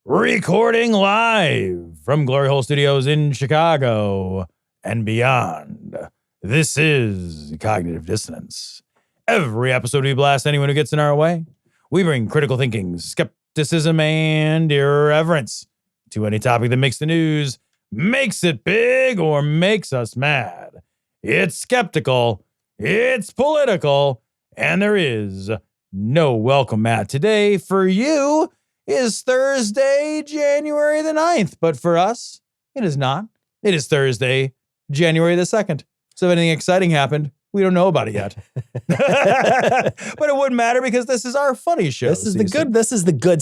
Recording live from Glory Hole Studios in Chicago and beyond. This is Cognitive Dissonance. Every episode we blast anyone who gets in our way. We bring critical thinking, skepticism, and irreverence to any topic that makes the news, makes it big, or makes us mad. It's skeptical, it's political, and there is no welcome mat. Today for you is Thursday, January the 9th. But for us, it is not. It is Thursday, January the 2nd. So if anything exciting happened, we don't know about it yet. But it wouldn't matter because this is our funny show. This is the good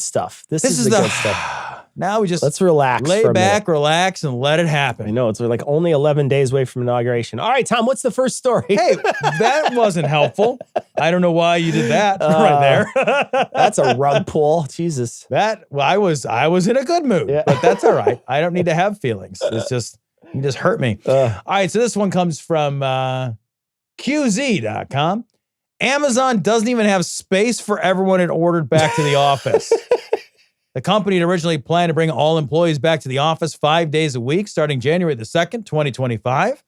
stuff. This is the good stuff. Now we just let's relax. Lay back, relax, and let it happen. I know it's like only 11 days away from inauguration. All right, Tom, what's the first story? Hey, that wasn't helpful. I don't know why you did that right there. That's a rug pull. Jesus. I was in a good mood, but that's all right. I don't need to have feelings. It's just, you just hurt me. All right, so this one comes from QZ.com. Amazon doesn't even have space for everyone it ordered back to the office. The company had originally planned to bring all employees back to the office 5 days a week starting January the 2nd, 2025.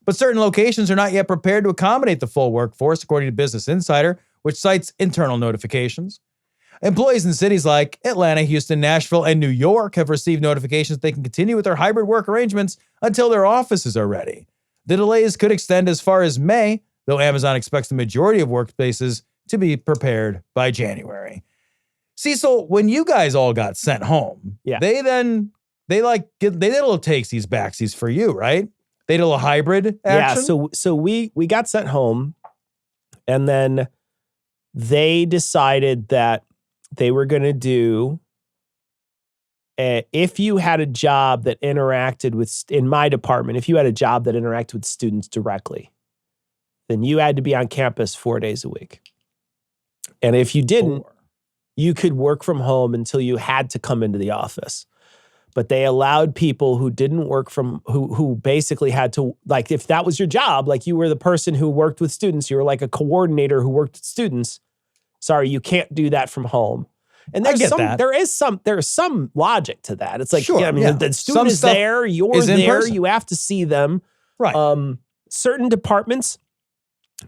But certain locations are not yet prepared to accommodate the full workforce, according to Business Insider, which cites internal notifications. Employees in cities like Atlanta, Houston, Nashville, and New York have received notifications they can continue with their hybrid work arrangements until their offices are ready. The delays could extend as far as May, though Amazon expects the majority of workspaces to be prepared by January. Cecil, when you guys all got sent home, they did a little takesies backsies for you, right? They did a little hybrid action? Yeah, so we got sent home, and then they decided that they were going to do, if you had a job that interacted with, in my department, if you had a job that interacted with students directly, then you had to be on campus 4 days a week. And if you didn't, you could work from home until you had to come into the office. But they allowed people who didn't work from, who basically had to, like, if that was your job, like you were the person who worked with students, you were like a coordinator who worked with students. Sorry, you can't do that from home. And there's there's some logic to that. It's like, the student is there, you're there, you have to see them. Right. Certain departments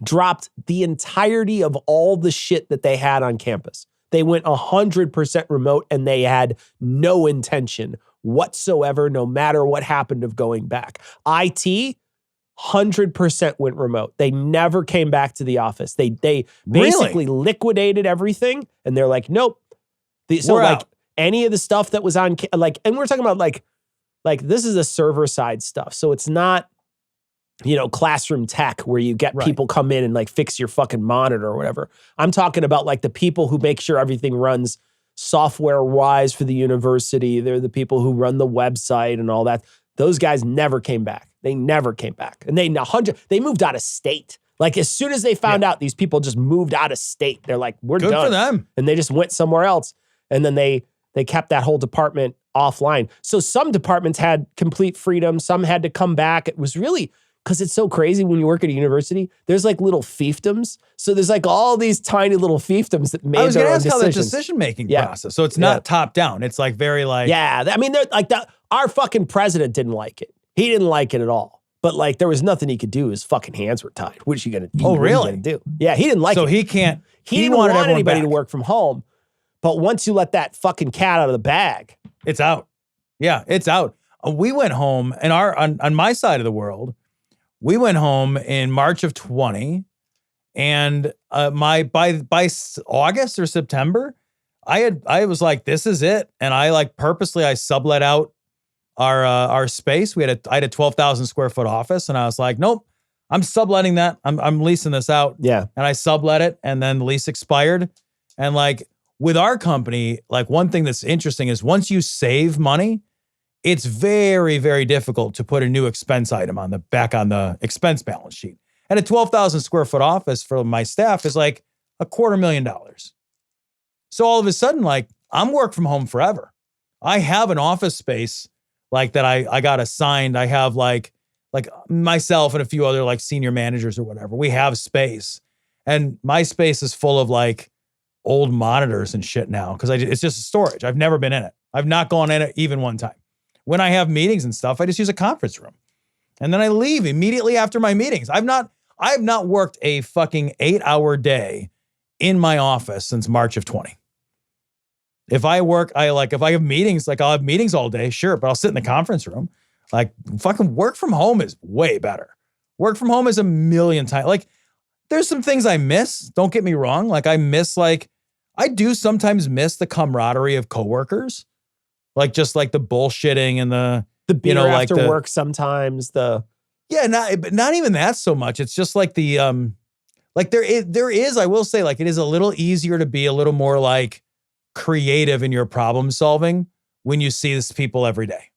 dropped the entirety of all the shit that they had on campus. They went 100% remote, and they had no intention whatsoever, no matter what happened, of going back. IT, 100% went remote. They never came back to the office. They basically liquidated everything, and they're like, nope. Any of the stuff that was on, and we're talking about like this is the server side stuff. So it's not, classroom tech where you get people come in and like fix your fucking monitor or whatever. I'm talking about like the people who make sure everything runs software wise for the university. They're the people who run the website and all that. Those guys never came back. They never came back. And they moved out of state. Like as soon as they found out, these people just moved out of state. They're like, we're done. Good for them. And they just went somewhere else. And then they kept that whole department offline. So some departments had complete freedom. Some had to come back. It was really, because it's so crazy when you work at a university, there's like little fiefdoms. So there's like all these tiny little fiefdoms that made their own decisions. I was going to ask how the decision-making process. So it's not top down. It's like very like... Yeah. I mean, they're like our fucking president didn't like it. He didn't like it at all. But like there was nothing he could do. His fucking hands were tied. What is he going to do? Oh, really? Do? Yeah, he didn't like it. So he can't... He didn't want anybody to work from home. But once you let that fucking cat out of the bag... It's out. Yeah, it's out. We went home, and on my side of the world... We went home in March of 20, and by August or September, I was like, this is it, and I purposely sublet out our space. I had a 12,000 square foot office, and I was like, nope, I'm subletting that. I'm leasing this out. Yeah, and I sublet it, and then the lease expired, and like with our company, like one thing that's interesting is once you save money, it's very, very difficult to put a new expense item back on the expense balance sheet. And a 12,000 square foot office for my staff is like $250,000. So all of a sudden, like I'm work from home forever. I have an office space like that I got assigned. I have like myself and a few other like senior managers or whatever. We have space, and my space is full of like old monitors and shit now because it's just storage. I've never been in it. I've not gone in it even one time. When I have meetings and stuff, I just use a conference room. And then I leave immediately after my meetings. I've not worked a fucking 8-hour day in my office since March of 20. If I have meetings, like I'll have meetings all day, sure, but I'll sit in the conference room. Like fucking work from home is way better. Work from home is a million times. Like there's some things I miss. Don't get me wrong. Like I do sometimes miss the camaraderie of coworkers. Like just like the bullshitting and the beer after work sometimes. Not even that so much. It's just like the like there is, I will say, like it is a little easier to be a little more like creative in your problem solving when you see these people every day,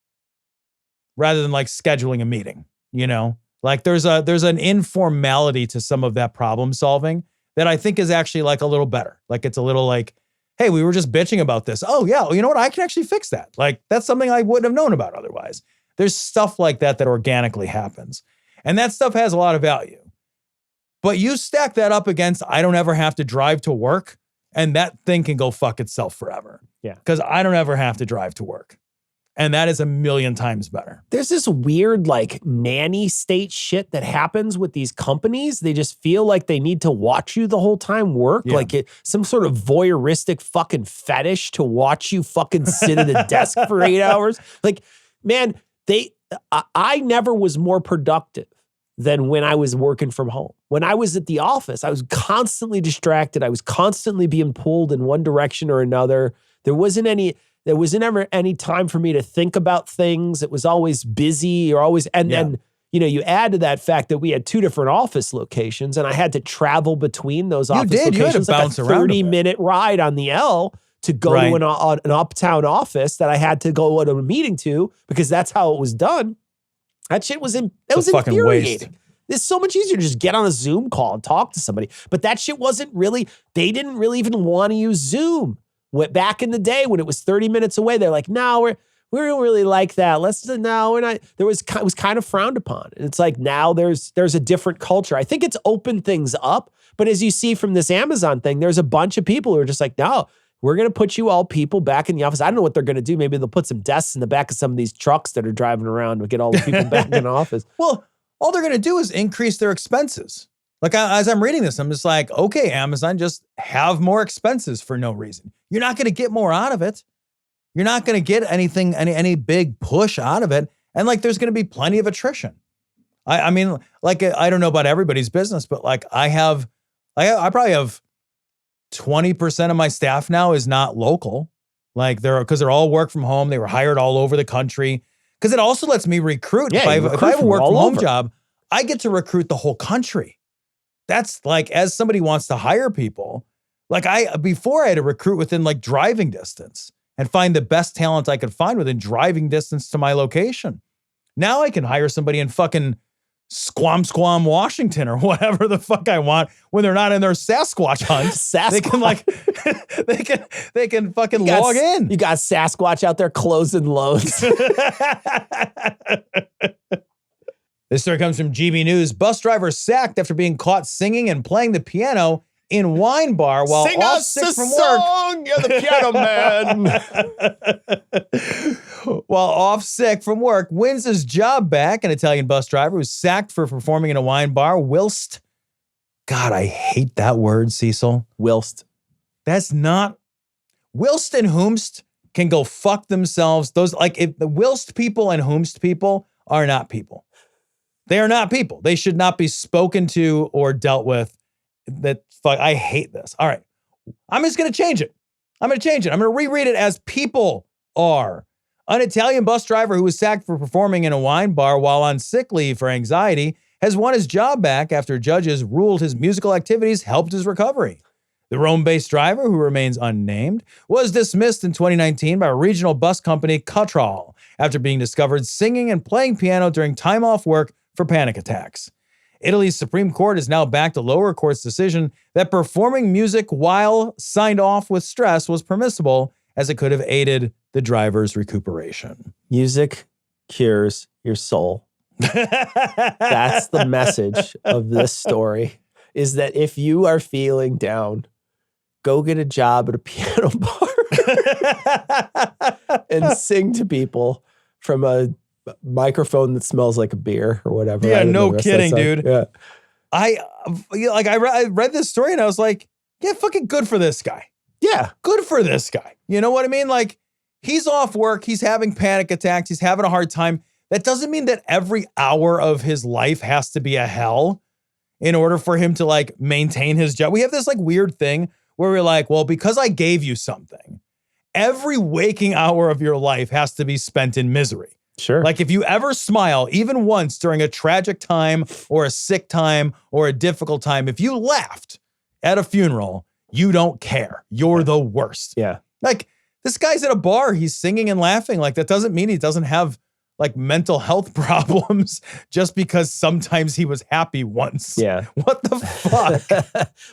rather than like scheduling a meeting, you know? Like there's an informality to some of that problem solving that I think is actually like a little better. Like it's a little like, hey, we were just bitching about this. Oh yeah, you know what? I can actually fix that. Like that's something I wouldn't have known about otherwise. There's stuff like that organically happens. And that stuff has a lot of value. But you stack that up against, I don't ever have to drive to work, and that thing can go fuck itself forever. Yeah. Because I don't ever have to drive to work. And that is a million times better. There's this weird like nanny state shit that happens with these companies. They just feel like they need to watch you the whole time work. Yeah. Like some sort of voyeuristic fucking fetish to watch you fucking sit at a desk for 8 hours. Like, man, I never was more productive than when I was working from home. When I was at the office, I was constantly distracted. I was constantly being pulled in one direction or another. There wasn't ever any time for me to think about things. It was always busy. You're always, and then, you know, you add to that fact that we had 2 different office locations and I had to travel between those office locations. You had to bounce around. 30-minute ride on the L to go to an uptown office that I had to go to a meeting to because that's how it was done. That shit was infuriating. Waste. It's so much easier to just get on a Zoom call and talk to somebody. But that shit they didn't really even want to use Zoom. Back in the day when it was 30 minutes away, they're like, no, we don't really like that. We're not. It was kind of frowned upon. And it's like now there's a different culture. I think it's opened things up. But as you see from this Amazon thing, there's a bunch of people who are just like, no, we're going to put you all people back in the office. I don't know what they're going to do. Maybe they'll put some desks in the back of some of these trucks that are driving around to get all the people back in office. Well, all they're going to do is increase their expenses. Like as I'm reading this, I'm just like, okay, Amazon, just have more expenses for no reason. You're not going to get more out of it. You're not going to get anything, any big push out of it. And like, there's going to be plenty of attrition. I mean, like, I don't know about everybody's business, but like I probably have 20% of my staff now is not local. Like because they're all work from home. They were hired all over the country. Because it also lets me recruit. Yeah, if I have a work from home job, I get to recruit the whole country. That's like, as somebody wants to hire people, like before I had to recruit within like driving distance and find the best talent I could find within driving distance to my location. Now I can hire somebody in fucking Squam, Washington or whatever the fuck I want when they're not in their Sasquatch hunt. They can fucking log in. You got Sasquatch out there closing loads. This story comes from GB News. Bus driver sacked after being caught singing and playing the piano in wine bar while Sing off us sick a from song. work. You're the piano man. While off sick from work, wins his job back. An Italian bus driver was sacked for performing in a wine bar whilst. God, I hate that word, Cecil. Whilst. That's not. Whilst and whomst can go fuck themselves. Those if the whilst people and whomst people are not people. They are not people. They should not be spoken to or dealt with. I hate this. All right. I'm just going to change it. I'm going to reread it as people are. An Italian bus driver who was sacked for performing in a wine bar while on sick leave for anxiety has won his job back after judges ruled his musical activities helped his recovery. The Rome-based driver, who remains unnamed, was dismissed in 2019 by a regional bus company, Cutral, after being discovered singing and playing piano during time off work for panic attacks. Italy's Supreme Court has now backed a lower court's decision that performing music while signed off with stress was permissible, as it could have aided the driver's recuperation. Music cures your soul. That's the message of this story, is that if you are feeling down, go get a job at a piano bar and sing to people from a microphone that smells like a beer or whatever. Yeah, no kidding, dude. Yeah. I read this story and I was like, yeah, fucking good for this guy. Yeah. Good for this guy. You know what I mean? Like, he's off work. He's having panic attacks. He's having a hard time. That doesn't mean that every hour of his life has to be a hell in order for him to like maintain his job. We have this like weird thing where we're like, well, because I gave you something, every waking hour of your life has to be spent in misery. Sure. Like if you ever smile, even once during a tragic time or a sick time or a difficult time, if you laughed at a funeral, you don't care. You're the worst. Yeah. Like this guy's at a bar, he's singing and laughing. Like that doesn't mean he doesn't have like mental health problems just because sometimes he was happy once. Yeah. What the fuck?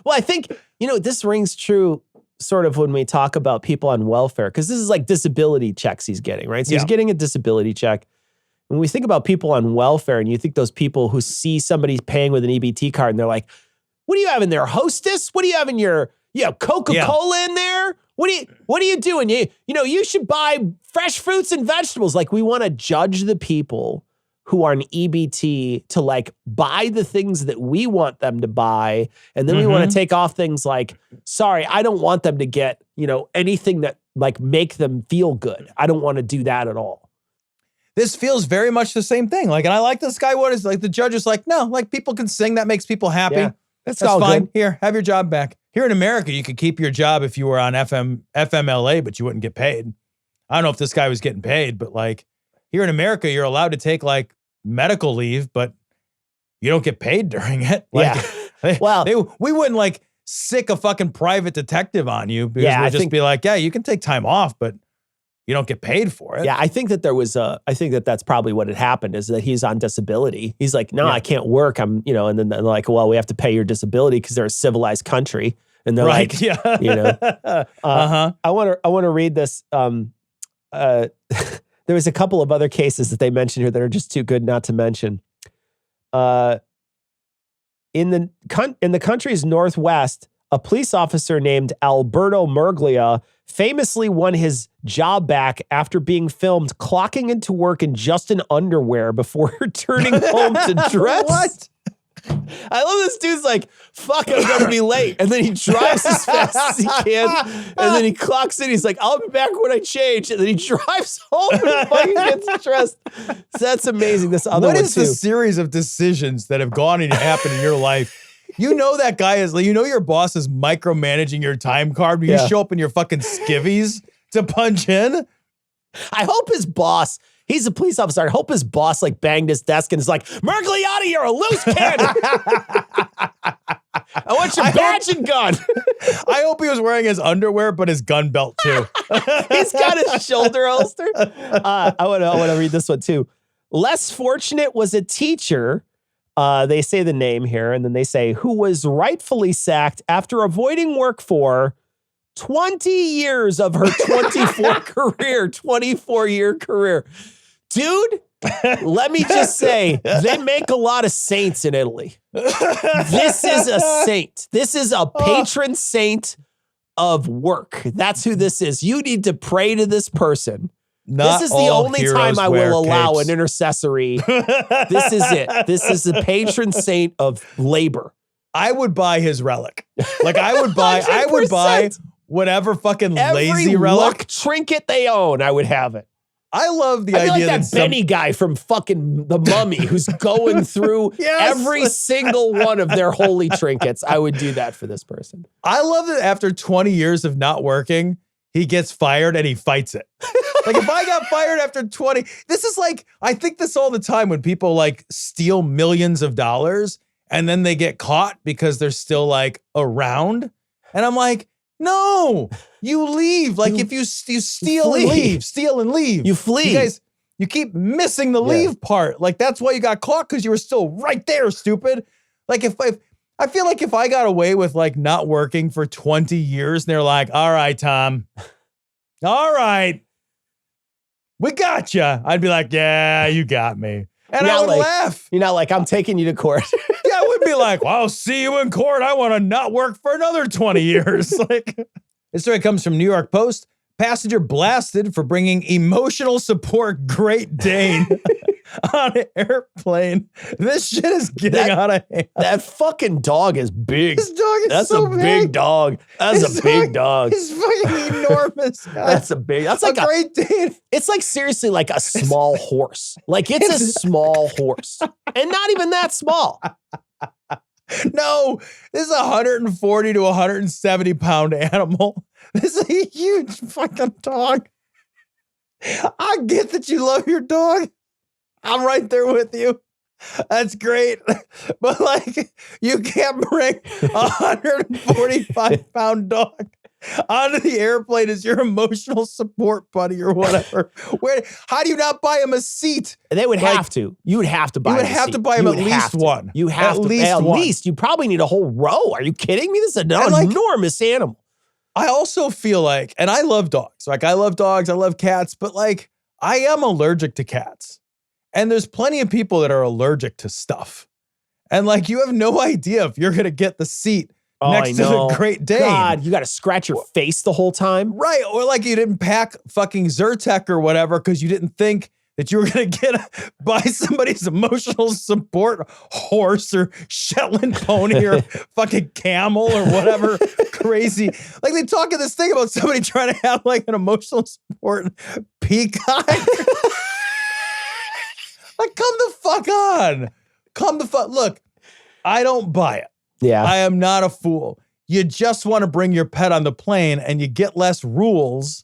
Well, I think, this rings true sort of when we talk about people on welfare, because this is like disability checks he's getting, right? So he's getting a disability check. When we think about people on welfare and you think those people who see somebody paying with an EBT card and they're like, what do you have in there? Hostess? What do you have in your, Coca-Cola in there? What are you doing? You should buy fresh fruits and vegetables. Like we want to judge the people who are an EBT to like buy the things that we want them to buy. And then we want to take off things like, sorry, I don't want them to get, anything that like make them feel good. I don't want to do that at all. This feels very much the same thing. Like, and I like this guy. What is like the judge is like, no, like people can sing. That makes people happy. Yeah, that's all fine. Good. Here, have your job back. Here in America, you could keep your job if you were on FMLA, but you wouldn't get paid. I don't know if this guy was getting paid, but like here in America, you're allowed to take like medical leave, but you don't get paid during it. Like, we wouldn't like sick a fucking private detective on you because we'd just be like, yeah, you can take time off, but you don't get paid for it. Yeah, I think that I think that that's probably what had happened is that he's on disability. He's like, no, I can't work. I'm, and then they're like, well, we have to pay your disability because they're a civilized country. And they're like, I want to read this. There was a couple of other cases that they mentioned here that are just too good not to mention. In the country's Northwest, a police officer named Alberto Merglia famously won his job back after being filmed clocking into work in just an underwear before returning home to dress. What? I love this dude's like, fuck, I'm going to be late. And then he drives as fast as he can. And then he clocks in. He's like, I'll be back when I change. And then he drives home and fucking gets dressed. So that's amazing. This other one, What is the series of decisions that have gone and happened in your life? You know that guy is, your boss is micromanaging your time card when you show up in your fucking skivvies to punch in? I hope his boss, he's a police officer, I hope his boss like banged his desk and is like, Mergliotti, you're a loose cannon. I want your badge and gun. I hope he was wearing his underwear, but his gun belt too. He's got his shoulder holster. I want to read this one too. Less fortunate was a teacher. They say the name here, and then they say, who was rightfully sacked after avoiding work for 20 years of her 24-year career. Dude, let me just say, they make a lot of saints in Italy. This is a saint. This is a patron saint of work. That's who this is. You need to pray to this person. This is the only time I will allow an intercessory. This is it. This is the patron saint of labor. I would buy his relic. Like I would buy whatever fucking lazy relic. Luck trinket they own, I would have it. I love the idea like that Benny guy from fucking The Mummy who's going through every single one of their holy trinkets. I would do that for this person. I love that after 20 years of not working, he gets fired and he fights it. Like if I got fired after 20, this is like, I think this all the time when people like steal millions of dollars and then they get caught because they're still like around. And I'm like, no, you leave. Like if you steal and leave. You flee. You guys, you keep missing the leave part. Like that's why you got caught, because you were still right there, stupid. Like I feel like if I got away with like not working for 20 years and they're like, all right, Tom, all right, we got you. I'd be like, yeah, you got me. And I would laugh. You're not like, I'm taking you to court. Yeah, I would be like, well, I'll see you in court. I want to not work for another 20 years. Like, this story comes from New York Post. Passenger blasted for bringing emotional support Great Dane on an airplane. This shit is getting out of hand. That fucking dog is big. This dog is That's so a big dog. That's a big dog. He's fucking enormous. That's like a Great Dane. It's like seriously like a small horse. Like it's a small horse. And not even that small. No, this is a 140 to 170 pound animal. This is a huge fucking dog. I get that you love your dog. I'm right there with you. That's great. But like, you can't bring a 145 pound dog onto the airplane as your emotional support buddy or whatever. How do you not buy him a seat? They would have to. You would have to buy him a seat. You would have to buy him at least one. You have to. At least. You probably need a whole row. Are you kidding me? This is an enormous animal. I also feel like, and I love dogs. Like, I love dogs. I love cats. But like, I am allergic to cats. And there's plenty of people that are allergic to stuff. And like, you have no idea if you're going to get the seat next to the Great Dane. God, you got to scratch your face the whole time. Right. Or like you didn't pack fucking Zyrtec or whatever because you didn't think that you were going to buy somebody's emotional support horse or Shetland pony or fucking camel or whatever crazy. Like they talk in this thing about somebody trying to have like an emotional support peacock. Like, come the fuck on. Look, I don't buy it. Yeah. I am not a fool. You just want to bring your pet on the plane and you get less rules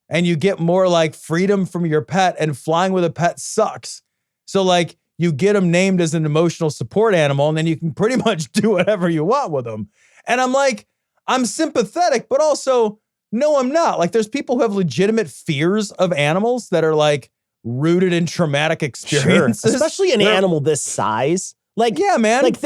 and you get more like freedom from your pet, and flying with a pet sucks. So like you get them named as an emotional support animal and then you can pretty much do whatever you want with them. And I'm like, I'm sympathetic, but also no, I'm not. Like there's people who have legitimate fears of animals that are like rooted in traumatic experiences. Sure. Especially an animal this size. Like, yeah, man. Like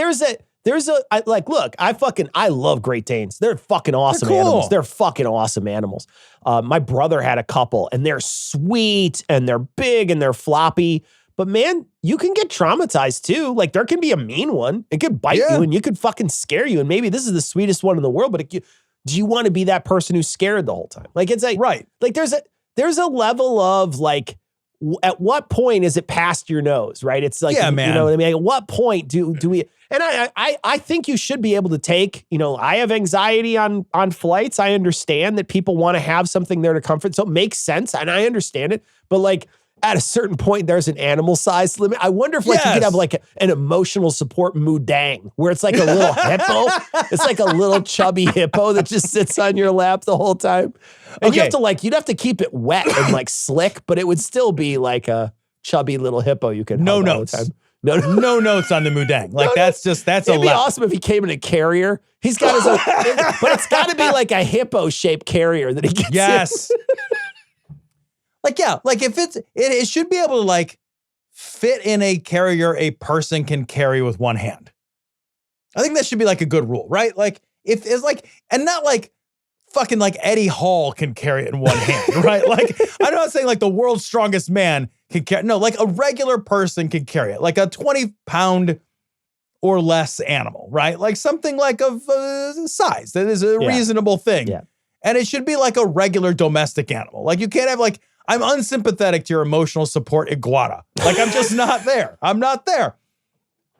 I love Great Danes. They're fucking awesome animals. They're fucking awesome animals. My brother had a couple and they're sweet and they're big and they're floppy. But man, you can get traumatized too. Like there can be a mean one. It could bite you and you could fucking scare you. And maybe this is the sweetest one in the world, but do you want to be that person who's scared the whole time? Like it's like, right. Like there's a level of like, at what point is it past your nose, right? It's like, man. You know what I mean? At what point do we, and I think you should be able to take, I have anxiety on flights. I understand that people want to have something there to comfort. So it makes sense. And I understand it, but like at a certain point, there's an animal size limit. I wonder if like you could have like an emotional support mudang where it's like a little hippo. It's like a little chubby hippo that just sits on your lap the whole time. And you'd have to keep it wet and like slick, but it would still be like a chubby little hippo you could no hug notes. all the time. No notes on the mudang. Like that's it'd be awesome if he came in a carrier. He's got his own, but it's got to be like a hippo shaped carrier that he gets. Yes. Like, yeah, like if it should be able to like fit in a carrier a person can carry with one hand. I think that should be like a good rule, right? Like if it's like, and not like fucking like Eddie Hall can carry it in one hand, right? Like I'm not saying like the world's strongest man can carry, no, like a regular person can carry it, like a 20-pound or less animal, right? Like something like of size that is a reasonable thing. Yeah. And it should be like a regular domestic animal. Like you can't have like, I'm unsympathetic to your emotional support iguana. Like I'm just not there. I'm not there.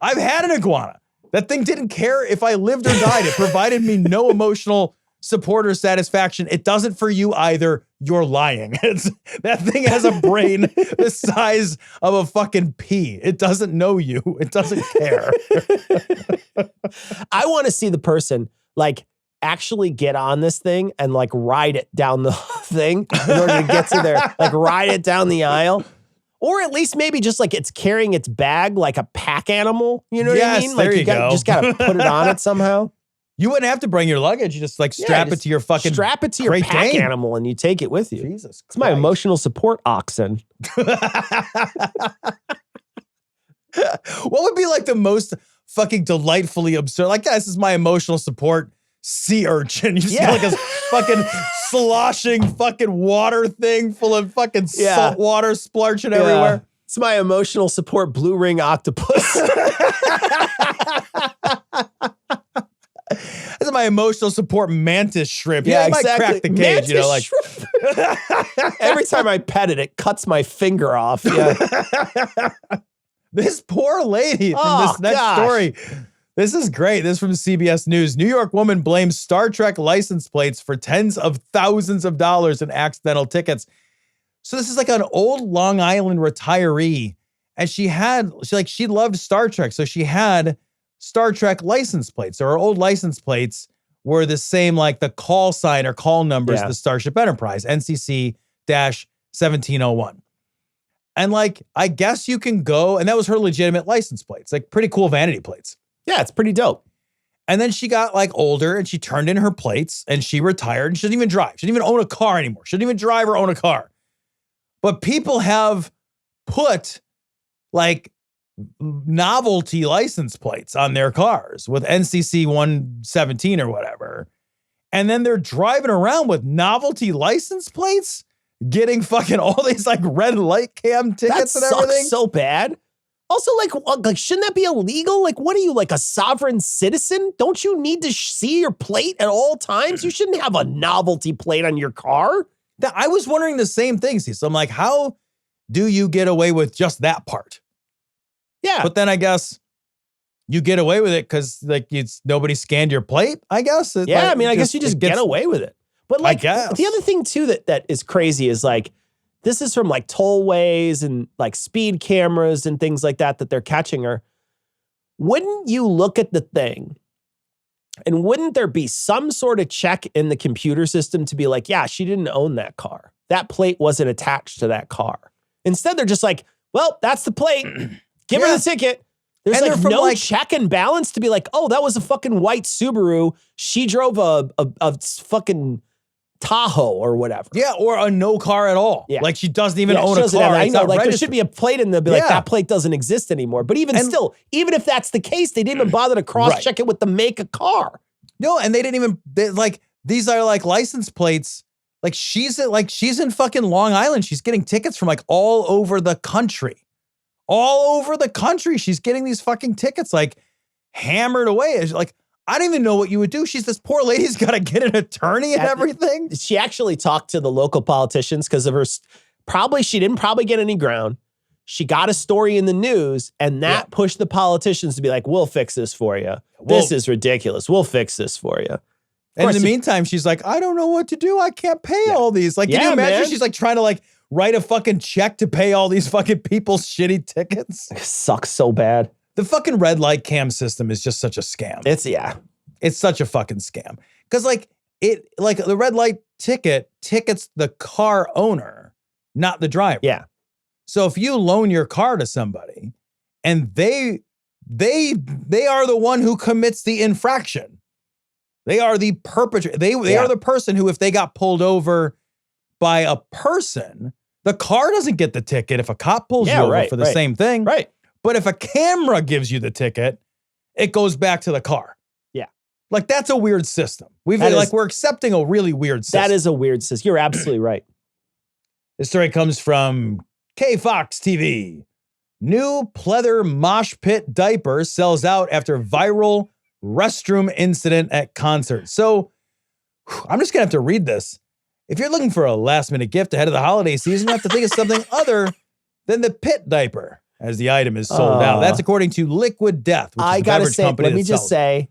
I've had an iguana. That thing didn't care if I lived or died. It provided me no emotional support or satisfaction. It doesn't for you either. You're lying. That thing has a brain the size of a fucking pea. It doesn't know you. It doesn't care. I want to see the person like actually get on this thing and like ride it down the thing in order to get to there, like ride it down the aisle. Or at least maybe just like it's carrying its bag like a pack animal. You know what I mean? Like there you go. Just got to put it on it somehow. You wouldn't have to bring your luggage. You just like strap it to your fucking strap it to your pack animal and you take it with you. Jesus Christ. It's my emotional support oxen. What would be like the most fucking delightfully absurd? Like, this is my emotional support sea urchin. You just get like a fucking sloshing fucking water thing full of fucking salt water splarching everywhere. It's my emotional support blue ring octopus. is my emotional support mantis shrimp. Yeah, It might exactly. crack the cage, you know, like. Shrimp. Every time I pet it, it cuts my finger off. Yeah. This poor lady from this next story. This is great. This is from CBS News. New York woman blames Star Trek license plates for tens of thousands of dollars in accidental tickets. So this is like an old Long Island retiree. And she loved Star Trek. So she had Star Trek license plates. So her old license plates were the same, like the call sign or call numbers of the Starship Enterprise, NCC-1701. And like, I guess you can go, and that was her legitimate license plates, like pretty cool vanity plates. Yeah, it's pretty dope. And then she got like older and she turned in her plates and she retired and she doesn't even drive. She doesn't even own a car anymore. She doesn't even drive or own a car. But people have put like novelty license plates on their cars with NCC 117 or whatever. And then they're driving around with novelty license plates, getting fucking all these like red light cam tickets and everything. Sucks so bad. Also, like, shouldn't that be illegal? Like, what are you, like a sovereign citizen? Don't you need to see your plate at all times? You shouldn't have a novelty plate on your car. I was wondering the same thing. So I'm like, how do you get away with just that part? Yeah. But then I guess you get away with it because like nobody scanned your plate, I guess. I guess you just get away with it. But like the other thing too that is crazy is like, this is from like tollways and like speed cameras and things like that they're catching her. Wouldn't you look at the thing and wouldn't there be some sort of check in the computer system to be like, yeah, she didn't own that car. That plate wasn't attached to that car. Instead, they're just like, well, that's the plate. Give her the ticket. There's like no check and balance to be like, oh, that was a fucking white Subaru. She drove a fucking Tahoe or whatever. Yeah, or a no car at all. Yeah. Like she doesn't even own a car. I know, like there should be a plate in there, be like, that plate doesn't exist anymore. But even still, even if that's the case, they didn't even bother to cross-check it with the make of car. No, and they didn't even, these are like license plates. Like she's in fucking Long Island. She's getting tickets from like all over the country. All over the country. She's getting these fucking tickets like hammered away. Like, I don't even know what you would do. This poor lady's got to get an attorney and everything. She actually talked to the local politicians because of her. She didn't get any ground. She got a story in the news and that pushed the politicians to be like, we'll fix this for you. This is ridiculous. We'll fix this for you. And in the meantime, she's like, I don't know what to do. I can't pay all these. Like, can you imagine? She's like trying to like write a fucking check to pay all these fucking people's shitty tickets. It sucks so bad. The fucking red light cam system is just such a scam. It's such a fucking scam. Because like the red light tickets the car owner, not the driver. Yeah. So if you loan your car to somebody and they are the one who commits the infraction. They are the perpetrator. They are the person who, if they got pulled over by a person, the car doesn't get the ticket if a cop pulls you over for the same thing. Right. But if a camera gives you the ticket, it goes back to the car. Yeah. Like that's a weird system. We're accepting a really weird system. That is a weird system. You're absolutely right. This story comes from KFox TV. New Pleather Mosh Pit diaper sells out after viral restroom incident at concert. So I'm just gonna have to read this. If you're looking for a last minute gift ahead of the holiday season, you have to think of something other than the pit diaper as the item is sold out. That's according to Liquid Death, which is a beverage company. Let me just say,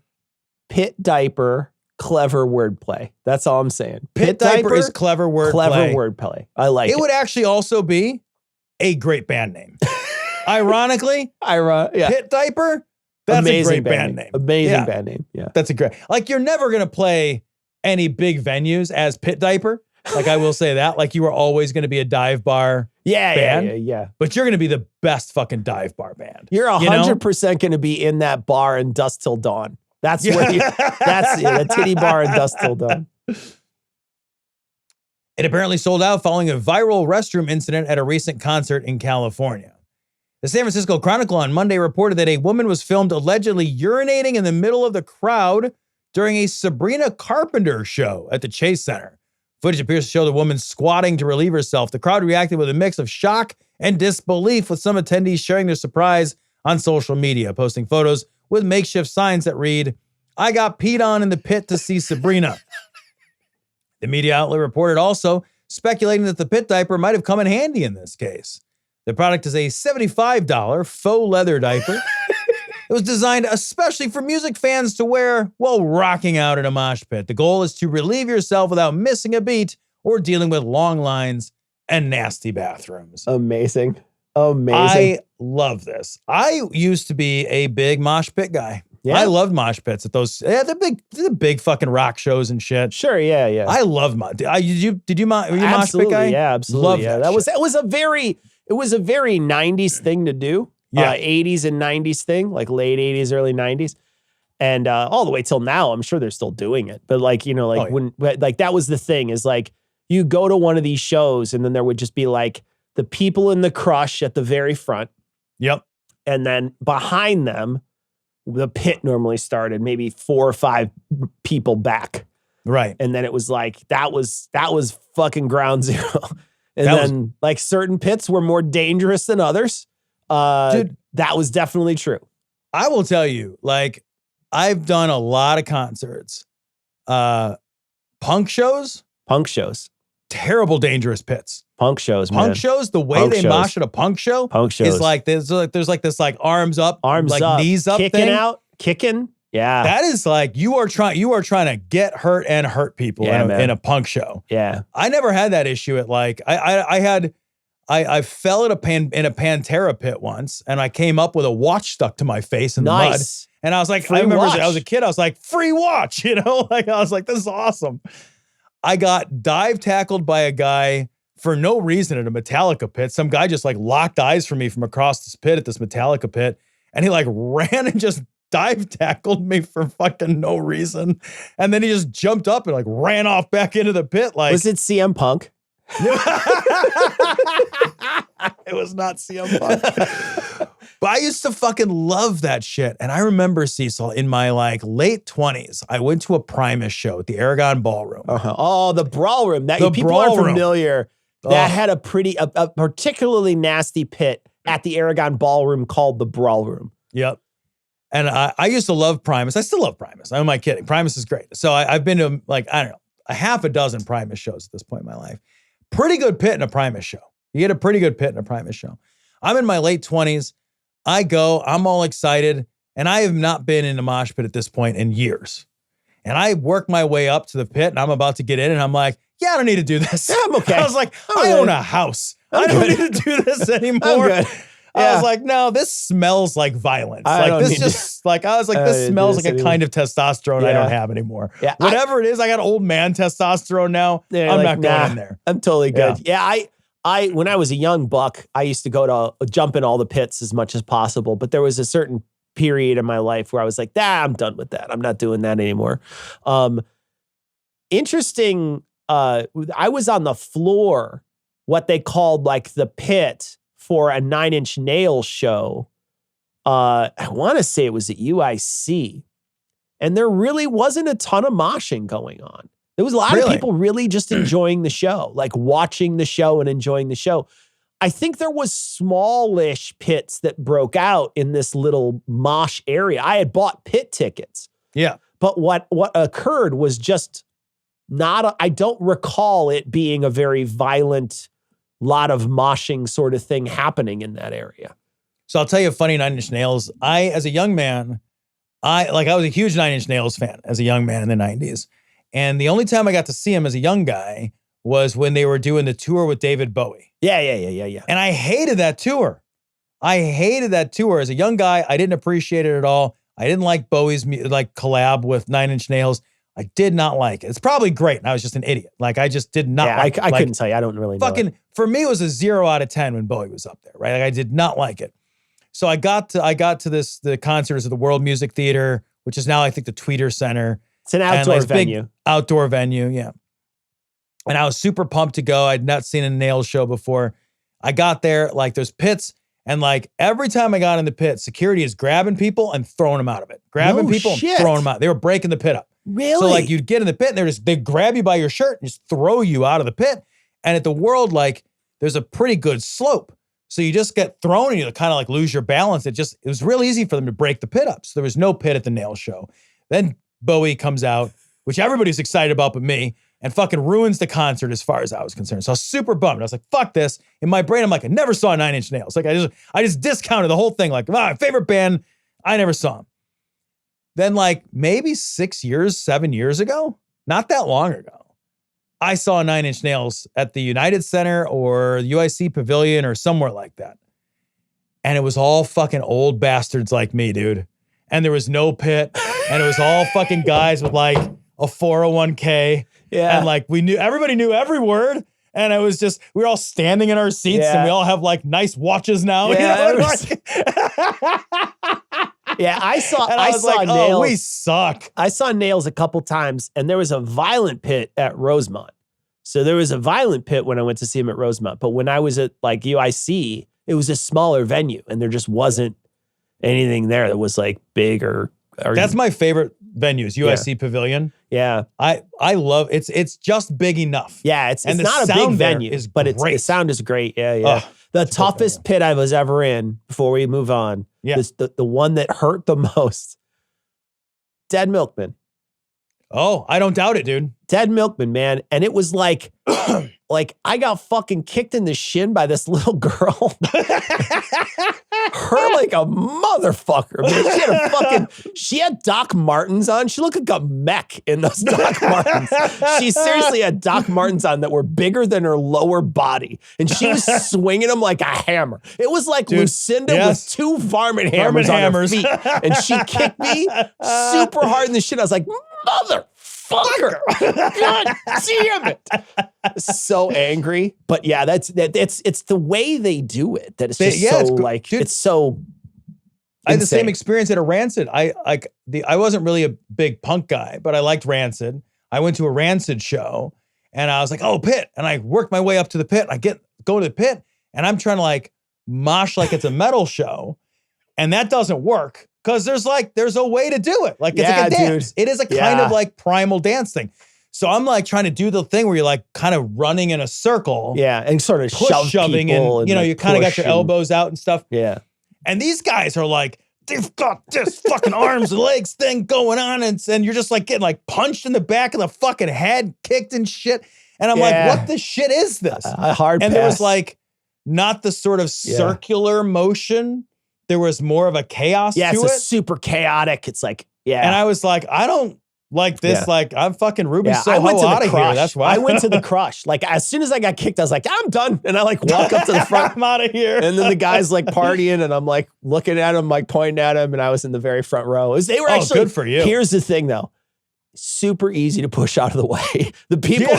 pit diaper, clever wordplay. That's all I'm saying. Pit diaper is clever wordplay. Clever wordplay. I like it. It would actually also be a great band name. Ironically, Pit Diaper, that's amazing a great band name. Amazing band name. Yeah. That's a great, like you're never going to play any big venues as Pit Diaper. Like I will say that, like you are always going to be a dive bar band. Yeah. But you're going to be the best fucking dive bar band. You're 100% going to be in that bar and Dust Till Dawn. That's where that's the titty bar and Dust Till Dawn. It apparently sold out following a viral restroom incident at a recent concert in California. The San Francisco Chronicle on Monday reported that a woman was filmed allegedly urinating in the middle of the crowd during a Sabrina Carpenter show at the Chase Center. Footage appears to show the woman squatting to relieve herself. The crowd reacted with a mix of shock and disbelief, with some attendees sharing their surprise on social media, posting photos with makeshift signs that read, I got peed on in the pit to see Sabrina. The media outlet reported also speculating that the pit diaper might have come in handy in this case. The product is a $75 faux leather diaper. It was designed especially for music fans to wear while rocking out in a mosh pit. The goal is to relieve yourself without missing a beat or dealing with long lines and nasty bathrooms. Amazing. I love this. I used to be a big mosh pit guy. Yeah. I loved mosh pits at those. Yeah, the big fucking rock shows and shit. Sure, yeah. I love mosh. Were you a mosh pit guy? Yeah, absolutely. Love yeah. That was a very 90s thing to do. Yeah. 80s and 90s thing, like late 80s, early 90s. And all the way till now, I'm sure they're still doing it. But when that was the thing, is like you go to one of these shows and then there would just be like the people in the crush at the very front. Yep. And then behind them, the pit normally started maybe 4 or 5 people back. Right. And then it was like, that was fucking ground zero. And then like certain pits were more dangerous than others. Dude, that was definitely true. I will tell you, like, I've done a lot of concerts. Punk shows. Terrible, dangerous pits. Punk shows, man. Punk shows, the way they mosh at a punk show is like, there's like this like arms up, knees up kicking. Yeah. That is like, you are trying to get hurt and hurt people in a punk show. Yeah. I never had that issue at like, I fell in a Pantera pit once and I came up with a watch stuck to my face in the mud. And I was like, I remember I was a kid. I was like, free watch, like I was like, this is awesome. I got dive tackled by a guy for no reason at a Metallica pit. Some guy just like locked eyes from me from across this pit at this Metallica pit. And he like ran and just dive tackled me for fucking no reason. And then he just jumped up and like ran off back into the pit. Like, was it CM Punk? It was not CM Punk. But I used to fucking love that shit. And I remember, Cecil, in my like late 20s, I went to a Primus show at the Aragon Ballroom. Oh, the Ballroom. People are familiar. That had a particularly nasty pit at the Aragon Ballroom called the Ballroom. Yep. And I used to love Primus. I still love Primus. I'm not kidding. Primus is great. So I've been to like, I don't know, a half a dozen Primus shows at this point in my life. Pretty good pit in a Primus show. You get a pretty good pit in a Primus show. I'm in my late 20s. I go, I'm all excited, and I have not been in a mosh pit at this point in years. And I work my way up to the pit, and I'm about to get in, and I'm like, yeah, I don't need to do this. Yeah, I'm okay. I was like, I own a house. I don't need to do this anymore. I'm good. I was like, no, this smells like violence. This smells like a kind of testosterone I don't have anymore. Yeah, whatever it is, I got old man testosterone now. Yeah, I'm not going in there. I'm totally good. Yeah, I when I was a young buck, I used to go to jump in all the pits as much as possible. But there was a certain period in my life where I was like, I'm done with that. I'm not doing that anymore. Interesting. I was on the floor, what they called like the pit, for a 9 Inch Nails show. I want to say it was at UIC. And there really wasn't a ton of moshing going on. There was a lot of people really just enjoying the show, like watching the show and enjoying the show. I think there was smallish pits that broke out in this little mosh area. I had bought pit tickets. Yeah. But what occurred was just I don't recall it being a very violent, lot of moshing sort of thing happening in that area. So I'll tell you a funny 9 Inch Nails. As a young man, I was a huge 9 Inch Nails fan as a young man in the 90s. And the only time I got to see him as a young guy was when they were doing the tour with David Bowie. Yeah. And I hated that tour. As a young guy, I didn't appreciate it at all. I didn't like Bowie's like collab with 9 Inch Nails. I did not like it. It's probably great. And I was just an idiot. Like I just did not like it. I couldn't tell you. I don't really know. For me, it was a 0 out of 10 when Bowie was up there, right? Like I did not like it. So I got to the concerts at the World Music Theater, which is now I think the Tweeter Center. It's an outdoor venue. Outdoor venue, yeah. And I was super pumped to go. I'd not seen a Nails show before. I got there, like there's pits, and like every time I got in the pit, security is grabbing people and throwing them out of it. And throwing them out. They were breaking the pit up. Really? So like you'd get in the pit and they grab you by your shirt and just throw you out of the pit. And at the World, like there's a pretty good slope. So you just get thrown and you kind of like lose your balance. It was real easy for them to break the pit up. So there was no pit at the Nail show. Then Bowie comes out, which everybody's excited about but me, and fucking ruins the concert as far as I was concerned. So I was super bummed. I was like, fuck this. In my brain, I'm like, I never saw Nine Inch Nails. Like, I just discounted the whole thing. Like, my favorite band, I never saw them. Then like maybe 7 years ago, not that long ago, I saw Nine Inch Nails at the United Center or UIC Pavilion or somewhere like that. And it was all fucking old bastards like me, dude. And there was no pit. And it was all fucking guys with like a 401k. Yeah. And like everybody knew every word. And it was just, we were all standing in our seats and we all have like nice watches now. Yeah, you know? Yeah, I saw like, Nails. Oh, we suck. I saw Nails a couple times, and there was a violent pit at Rosemont. So there was a violent pit when I went to see him at Rosemont. But when I was at like UIC, it was a smaller venue, and there just wasn't anything there that was like big or That's my favorite venues, UIC Pavilion. Yeah. I love it's just big enough. Yeah, it's the not a big sound there venue, is but great. the sound is great. Yeah, yeah. Ugh, the toughest pit I was ever in, before we move on, the one that hurt the most, Dead Milkman. Oh, I don't doubt it, dude. Dead Milkman, man. And it was like, like I got fucking kicked in the shin by this little girl. Her like a motherfucker. Man, she had Doc Martens on. She looked like a mech in those Doc Martens. She seriously had Doc Martens on that were bigger than her lower body. And she was swinging them like a hammer. It was like Lucinda with two varmint hammers on her feet. And she kicked me super hard in the shin. I was like, motherfucker. God damn it. So angry. But yeah, it's the way they do it that it's just it's so I had the same experience at a Rancid. I wasn't really a big punk guy, but I liked Rancid. I went to a Rancid show and I was like, oh, pit. And I worked my way up to the pit. I go to the pit and I'm trying to like mosh like it's a metal show. And that doesn't work. Because there's a way to do it. Like, it's like a dance. Dude. It is a kind of like primal dance thing. So I'm like trying to do the thing where you're like kind of running in a circle. Yeah, and sort of shoving and you know, you kind of got your elbows out and stuff. Yeah. And these guys are like, they've got this fucking arms and legs thing going on. And you're just like getting like punched in the back of the fucking head, kicked and shit. And I'm like, what the shit is this? A hard pass. And there was like not the sort of circular motion. There was more of a chaos to it. Yeah, it's super chaotic. It's like, And I was like, I don't like this. Yeah. Like, I'm fucking Ruby Soho out of here. That's why. I went to the crush. Like, as soon as I got kicked, I was like, I'm done. And I like walk up to the front. I'm out of here. And then the guy's like partying and I'm like looking at him, like pointing at him. And I was in the very front row. They were actually, good for you. Here's the thing though. Super easy to push out of the way. The people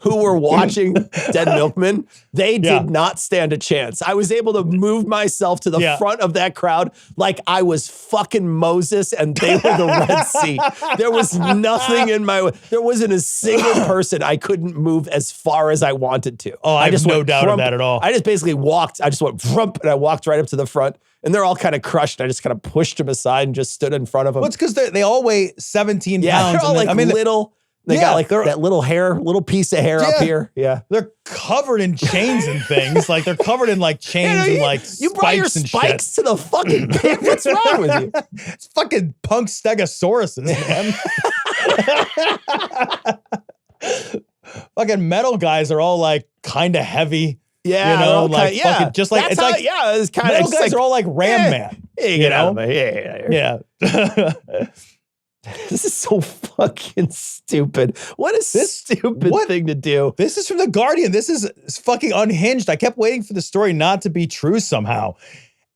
who were watching Dead Milkman, they did not stand a chance. I was able to move myself to the front of that crowd like I was fucking Moses and they were the Red Sea. There was nothing in my way. There wasn't a single person I couldn't move as far as I wanted to. Oh, I have no doubt of that at all. I just basically walked. I just went vrump and I walked right up to the front. And they're all kind of crushed. I just kind of pushed them aside and just stood in front of them. Well, it's because they all weigh 17 pounds. Yeah, they're all like little. They got like that little piece of hair up here. Yeah. They're covered in chains and things. Like they're covered in like chains and like spikes and shit. You brought your spikes to the fucking pit. What's wrong with you? It's fucking punk stegosauruses, man. Fucking metal guys are all like kind of heavy. Yeah, you know, like fucking just like that's it's how, like it's kind of metal guys are all like Ram Man. You know? Yeah. This is so fucking stupid. What a stupid thing to do. This is from The Guardian. This is fucking unhinged. I kept waiting for the story not to be true somehow.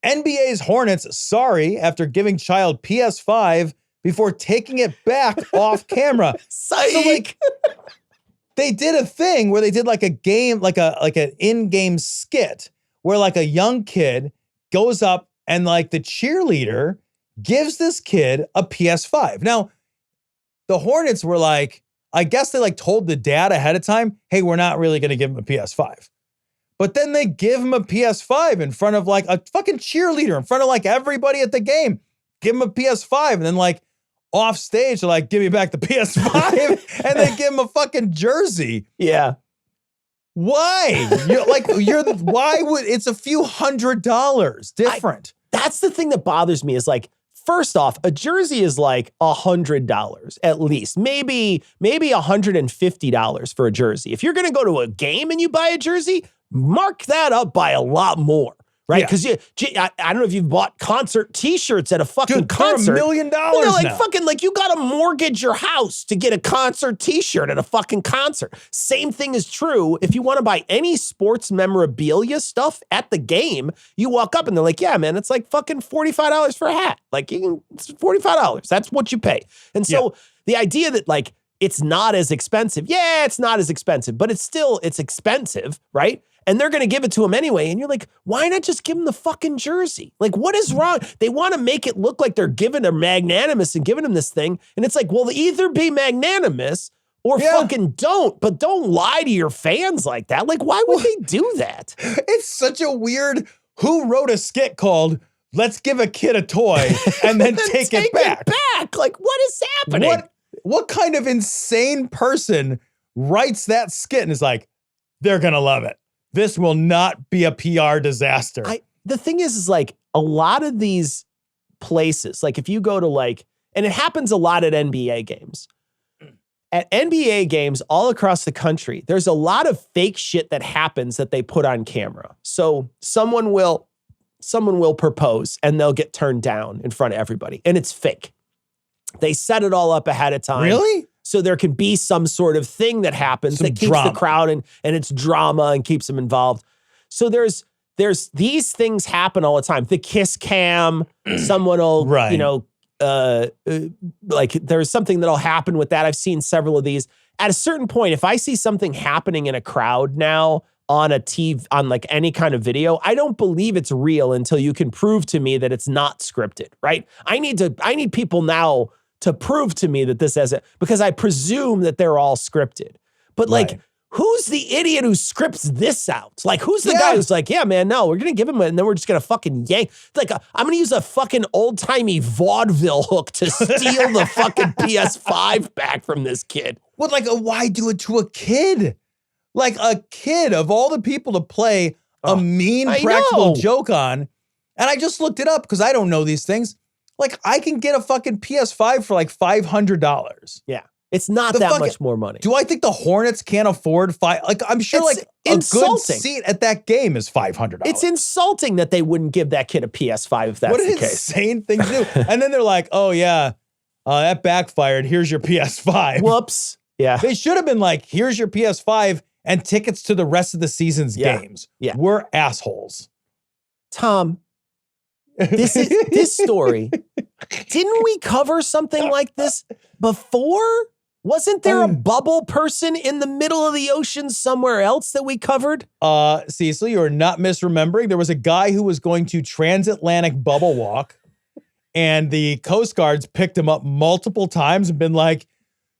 NBA's Hornets sorry after giving child PS5 before taking it back off camera. Psych. So like they did a thing where they did like a game, like an in-game skit where like a young kid goes up and like the cheerleader gives this kid a PS5. Now, the Hornets were like, I guess they like told the dad ahead of time, hey, we're not really going to give him a PS5. But then they give him a PS5 in front of like a fucking cheerleader, in front of like everybody at the game. Give him a PS5 and then like off stage, they're like, give me back the PS5 and they give him a fucking jersey. Yeah. Why? Why would it's a few $100 different? That's the thing that bothers me is like First off, a jersey is like $100 at least, maybe $150 for a jersey. If you're going to go to a game and you buy a jersey, mark that up by a lot more. Right? Because I don't know if you've bought concert t-shirts at a fucking concert. They're $1 million They're like now. fucking, like you got to mortgage your house to get a concert t-shirt at a fucking concert. Same thing is true if you want to buy any sports memorabilia stuff at the game. You walk up and they're like, yeah, man, it's like fucking $45 for a hat. Like it's $45. That's what you pay. And so the idea that like it's not as expensive. Yeah, it's not as expensive, but it's expensive, right? And they're going to give it to him anyway. And you're like, why not just give him the fucking jersey? Like, what is wrong? They want to make it look like they're magnanimous and giving him this thing. And it's like, well, either be magnanimous or fucking don't. But don't lie to your fans like that. Like, why would they do that? It's such a weird, who wrote a skit called Let's Give a Kid a Toy and then take it back? Like, what is happening? What kind of insane person writes that skit and is like, they're going to love it. This will not be a PR disaster. The thing is like a lot of these places, like if you go to like, and it happens a lot at NBA games. At NBA games all across the country, there's a lot of fake shit that happens that they put on camera. So someone will propose and they'll get turned down in front of everybody. And it's fake. They set it all up ahead of time. Really? So there can be some sort of thing that happens that keeps the crowd and it's drama and keeps them involved. So there's these things happen all the time. The kiss cam, someone will, like there's something that'll happen with that. I've seen several of these. At a certain point, if I see something happening in a crowd now on a TV, on like any kind of video, I don't believe it's real until you can prove to me that it's not scripted, right? I need people now to prove to me that this isn't, because I presume that they're all scripted. But like, who's the idiot who scripts this out? Like, who's the guy who's like, yeah, man, no, we're going to give him it, and then we're just going to fucking yank. Like, I'm going to use a fucking old-timey vaudeville hook to steal the fucking PS5 back from this kid. Well, like, why do it to a kid? Like, a kid, of all the people to play a mean practical joke on. And I just looked it up because I don't know these things. Like, I can get a fucking PS5 for like $500. Yeah. It's not that much more money. Do I think the Hornets can't afford like, I'm sure it's like insulting. A good seat at that game is $500. It's insulting that they wouldn't give that kid a PS5 if that's the case. What an insane thing to do. And then they're like, oh yeah, that backfired. Here's your PS5. Whoops. Yeah. They should have been like, here's your PS5 and tickets to the rest of the season's games. Yeah. We're assholes. Tom, this story, didn't we cover something like this before? Wasn't there a bubble person in the middle of the ocean somewhere else that we covered? Cecil, you're not misremembering. There was a guy who was going to transatlantic bubble walk, and the Coast Guards picked him up multiple times and been like,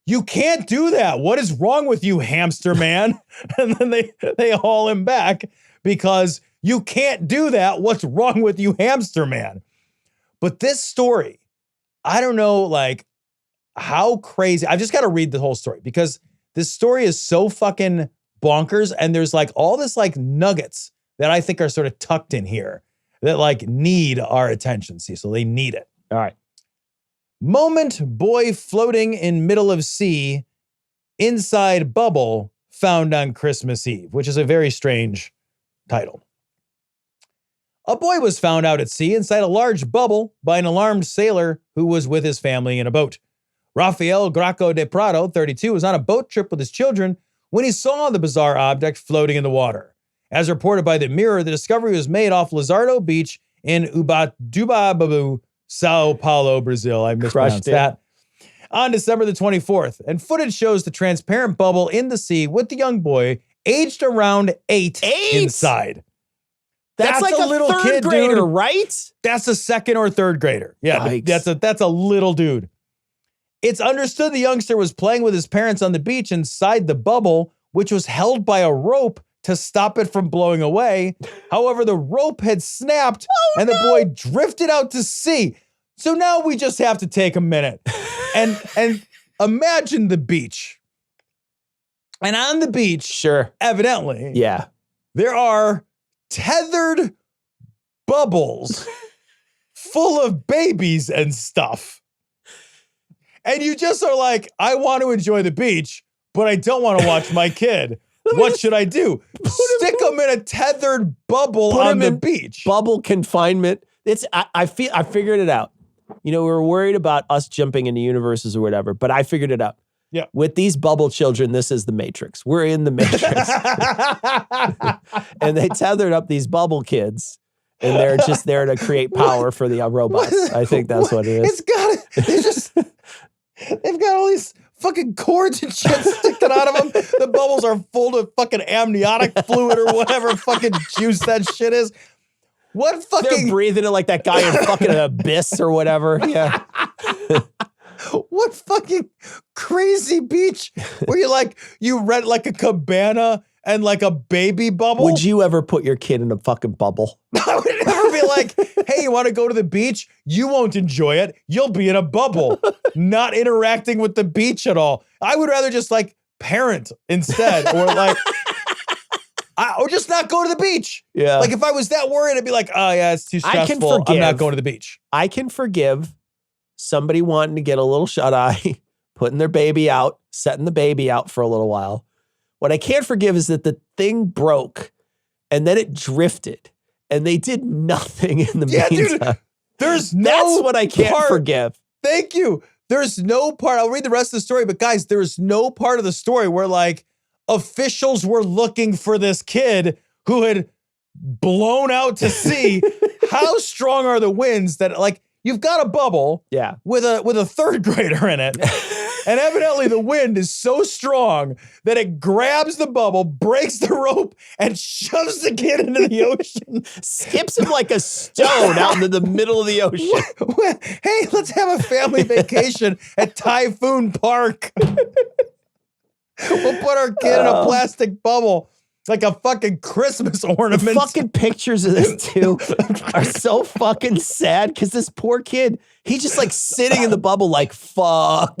you can't do that. What is wrong with you, hamster man? And then they haul him back because you can't do that. What's wrong with you, hamster man? But this story, I don't know, like, how crazy. I've just got to read the whole story because this story is so fucking bonkers. And there's like all this like nuggets that I think are sort of tucked in here that like need our attention, Cecil. They need it. All right. Moment boy floating in middle of sea inside bubble found on Christmas Eve, which is a very strange title. A boy was found out at sea inside a large bubble by an alarmed sailor who was with his family in a boat. Rafael Graco de Prado, 32, was on a boat trip with his children when he saw the bizarre object floating in the water. As reported by the Mirror, the discovery was made off Lizardo Beach in Ubatuba, Sao Paulo, Brazil. I mispronounced that. On December the 24th, and footage shows the transparent bubble in the sea with the young boy aged around 8 inside. That's like a little third kid, grader, dude. Right? That's a second or third grader. Yeah, Yikes. that's a little dude. It's understood the youngster was playing with his parents on the beach inside the bubble, which was held by a rope to stop it from blowing away. However, the rope had snapped and the boy drifted out to sea. So now we just have to take a minute and imagine the beach. And on the beach, sure, evidently, yeah, there are tethered bubbles full of babies and stuff. And you just are like, I want to enjoy the beach, but I don't want to watch my kid. What should I do? Stick them in a tethered bubble on the beach. Bubble confinement. I figured it out. You know, we were worried about us jumping into universes or whatever, but I figured it out. Yeah. With these bubble children, this is the Matrix. We're in the Matrix. And they tethered up these bubble kids, and they're just there to create power for the robots. I think that's what it is. They've got all these fucking cords and shit sticking out of them. The bubbles are full of fucking amniotic fluid or whatever fucking juice that shit is. What fucking... They're breathing it like that guy in fucking Abyss or whatever. Yeah. What fucking crazy beach where you rent like a cabana and like a baby bubble? Would you ever put your kid in a fucking bubble? I would never be like, hey, you want to go to the beach? You won't enjoy it. You'll be in a bubble, not interacting with the beach at all. I would rather just like parent instead, or just not go to the beach. Yeah. Like if I was that worried, I'd be like, oh yeah, it's too stressful. I'm not going to the beach. I can forgive somebody wanting to get a little shut-eye, putting their baby out, setting the baby out for a little while. What I can't forgive is that the thing broke and then it drifted and they did nothing in the meantime. Dude, that's what I can't forgive. Thank you. There's no part, I'll read the rest of the story, but guys, there's no part of the story where like officials were looking for this kid who had blown out to sea. How strong are the winds that like, you've got a bubble with a third grader in it. And evidently the wind is so strong that it grabs the bubble, breaks the rope, and shoves the kid into the ocean. Skips him like a stone out into the middle of the ocean. Hey, let's have a family vacation at Typhoon Park. We'll put our kid in a plastic bubble. Like a fucking Christmas ornament. The fucking pictures of this too are so fucking sad because this poor kid, he's just like sitting in the bubble like, fuck.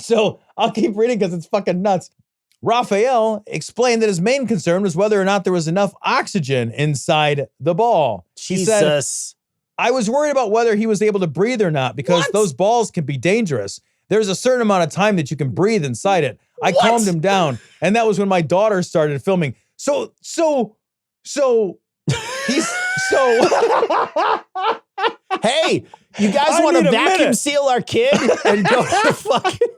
So I'll keep reading because it's fucking nuts. Raphael explained that his main concern was whether or not there was enough oxygen inside the ball. He said, I was worried about whether he was able to breathe or not because those balls can be dangerous. There's a certain amount of time that you can breathe inside it. I calmed him down. And that was when my daughter started filming. Hey, you guys want to vacuum seal our kid and go to fucking...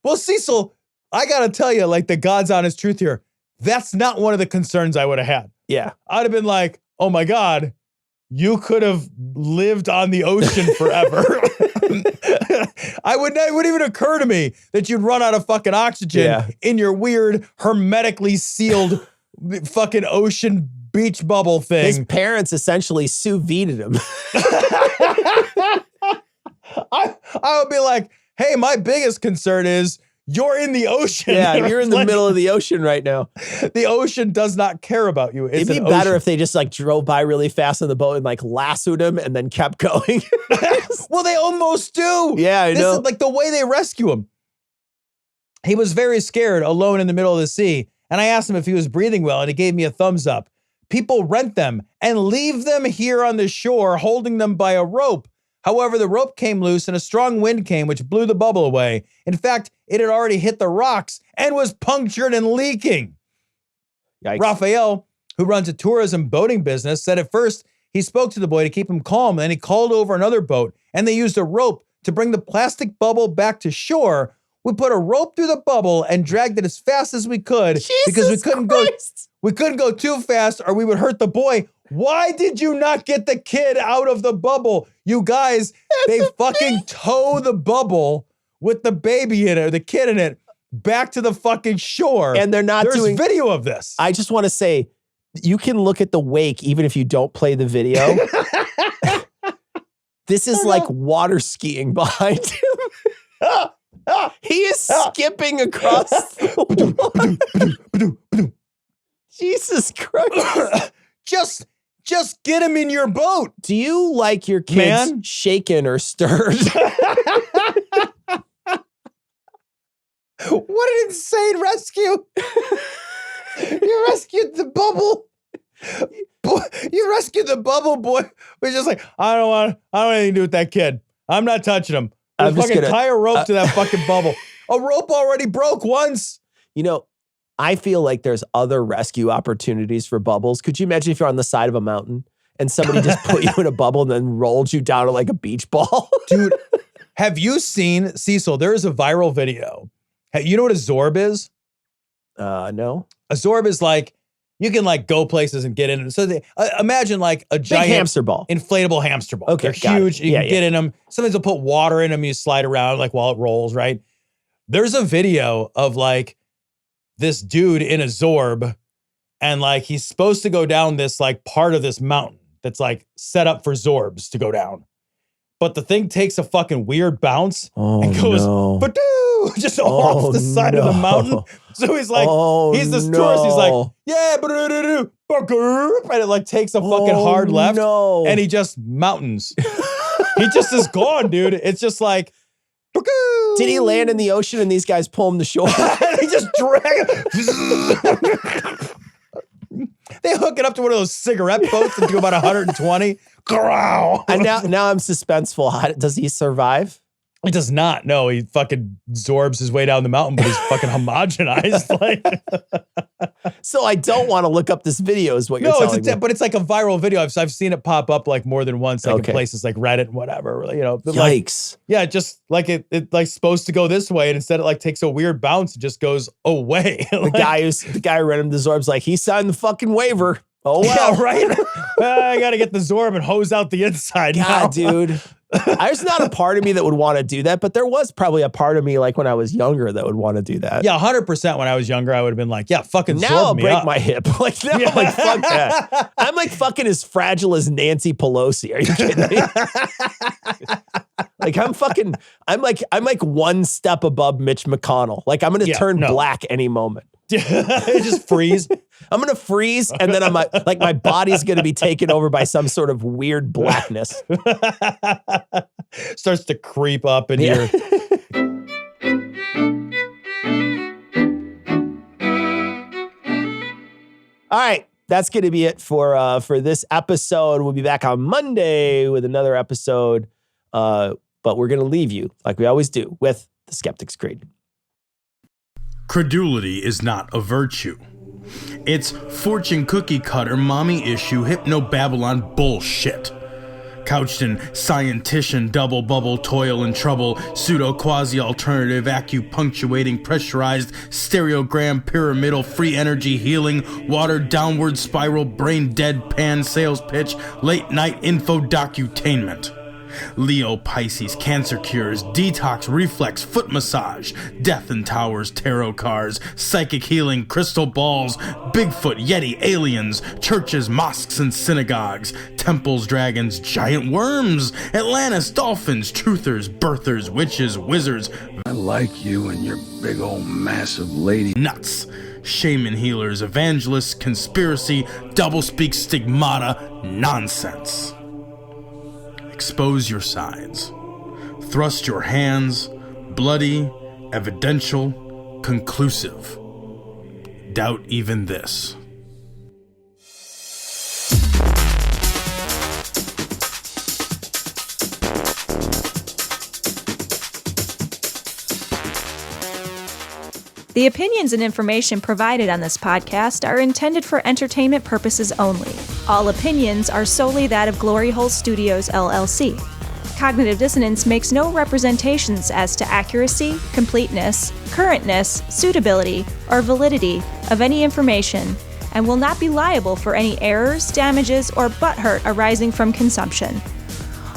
Well, Cecil, I got to tell you, like the God's honest truth here, that's not one of the concerns I would have had. Yeah. I'd have been like, oh my God, you could have lived on the ocean forever. It wouldn't even occur to me that you'd run out of fucking oxygen in your weird hermetically sealed fucking ocean beach bubble thing. His parents essentially sous vide'd him. I would be like, hey, my biggest concern is you're in the ocean. Yeah, you're in the middle of the ocean right now. The ocean does not care about you. It'd be better if they just like drove by really fast on the boat and like lassoed him and then kept going. Well, they almost do. Yeah, I know. This is like the way they rescue him. He was very scared, alone in the middle of the sea. And I asked him if he was breathing well, and he gave me a thumbs up. People rent them and leave them here on the shore, holding them by a rope. However, the rope came loose and a strong wind came, which blew the bubble away. In fact, it had already hit the rocks and was punctured and leaking. Yikes. Raphael, who runs a tourism boating business, said at first he spoke to the boy to keep him calm, and then he called over another boat, and they used a rope to bring the plastic bubble back to shore. We put a rope through the bubble and dragged it as fast as we could because we couldn't go too fast or we would hurt the boy. Why did you not get the kid out of the bubble? You guys, they fucking tow the bubble with the baby in it, or the kid in it, back to the fucking shore. And they're not doing video of this. I just want to say, you can look at the wake even if you don't play the video. This is like water skiing behind him. He is skipping across the water. Jesus Christ. Just get him in your boat. Do you like your kids shaken or stirred? What an insane rescue. You rescued the bubble You rescued the bubble boy. We're just like, I don't want anything to do with that kid. I'm not touching him. I'm just fucking gonna tie a rope to that fucking bubble. A rope already broke once. You know, I feel like there's other rescue opportunities for bubbles. Could you imagine if you're on the side of a mountain and somebody just put you in a bubble and then rolled you down to like a beach ball? Dude, have you seen, Cecil, there is a viral video. You know what a Zorb is? No. A Zorb is like, you can like go places and get in. So imagine like a giant big hamster ball. Inflatable hamster ball. Okay, They're huge. You can yeah. get in them. Sometimes they'll put water in them. You slide around like while it rolls, right? There's a video of like this dude in a Zorb and like he's supposed to go down this like part of this mountain that's like set up for Zorbs to go down. But the thing takes a fucking weird bounce and goes, ba-doo, just off the side of the mountain. So he's like, he's this tourist. He's like, yeah, ba-doo-doo-doo, and it like takes a fucking hard left and he just mountains. He just is gone, dude. It's just like, ba-doo. Did he land in the ocean and these guys pull him to shore? He just drag it. They hook it up to one of those cigarette boats and do about 120. And now I'm suspenseful. Does he survive? He does not. No, he fucking Zorbs his way down the mountain, but he's fucking homogenized. Like, so I don't want to look up this video is what you're telling me. But it's like a viral video. I've seen it pop up like more than once, like in places like Reddit and whatever, you know. But yikes. Like, yeah, just like it like supposed to go this way and instead it like takes a weird bounce and just goes away. Like, the guy who ran him to Zorb's like, he signed the fucking waiver. Oh, well. Yeah, right? I got to get the Zorb and hose out the inside. God, dude. There's not a part of me that would want to do that, but there was probably a part of me like when I was younger that would want to do that. Yeah, 100% when I was younger, I would have been like, yeah, fucking now Zorb I'll me break up. my hip. Like, now I'm like, fuck that. I'm like fucking as fragile as Nancy Pelosi. Are you kidding me? Like I'm like one step above Mitch McConnell. Like I'm going to turn black any moment. Just freeze. I'm going to freeze and then my body's going to be taken over by some sort of weird blackness. Starts to creep up in your... All right. That's going to be it for this episode. We'll be back on Monday with another episode. But we're going to leave you, like we always do, with the Skeptic's Creed. Credulity is not a virtue. It's fortune cookie cutter, mommy issue, hypno-Babylon bullshit. Couched in scientician, double bubble, toil and trouble, pseudo quasi-alternative, acupunctuating, pressurized, stereogram, pyramidal, free energy healing, watered downward spiral, brain deadpan, sales pitch, late night info docutainment. Leo, Pisces, cancer cures, detox, reflex, foot massage, death and towers, tarot cards, psychic healing, crystal balls, Bigfoot, Yeti, aliens, churches, mosques and synagogues, temples, dragons, giant worms, Atlantis, dolphins, truthers, birthers, witches, wizards. I like you and your big old massive lady. Nuts. Shaman healers, evangelists, conspiracy, doublespeak, stigmata, nonsense. Expose your sides. Thrust your hands, bloody, evidential, conclusive. Doubt even this. The opinions and information provided on this podcast are intended for entertainment purposes only. All opinions are solely that of Glory Hole Studios, LLC. Cognitive Dissonance makes no representations as to accuracy, completeness, currentness, suitability, or validity of any information, and will not be liable for any errors, damages, or butthurt arising from consumption.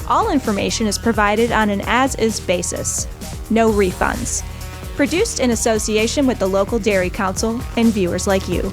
All information is provided on an as-is basis. No refunds. Produced in association with the local Dairy Council and viewers like you.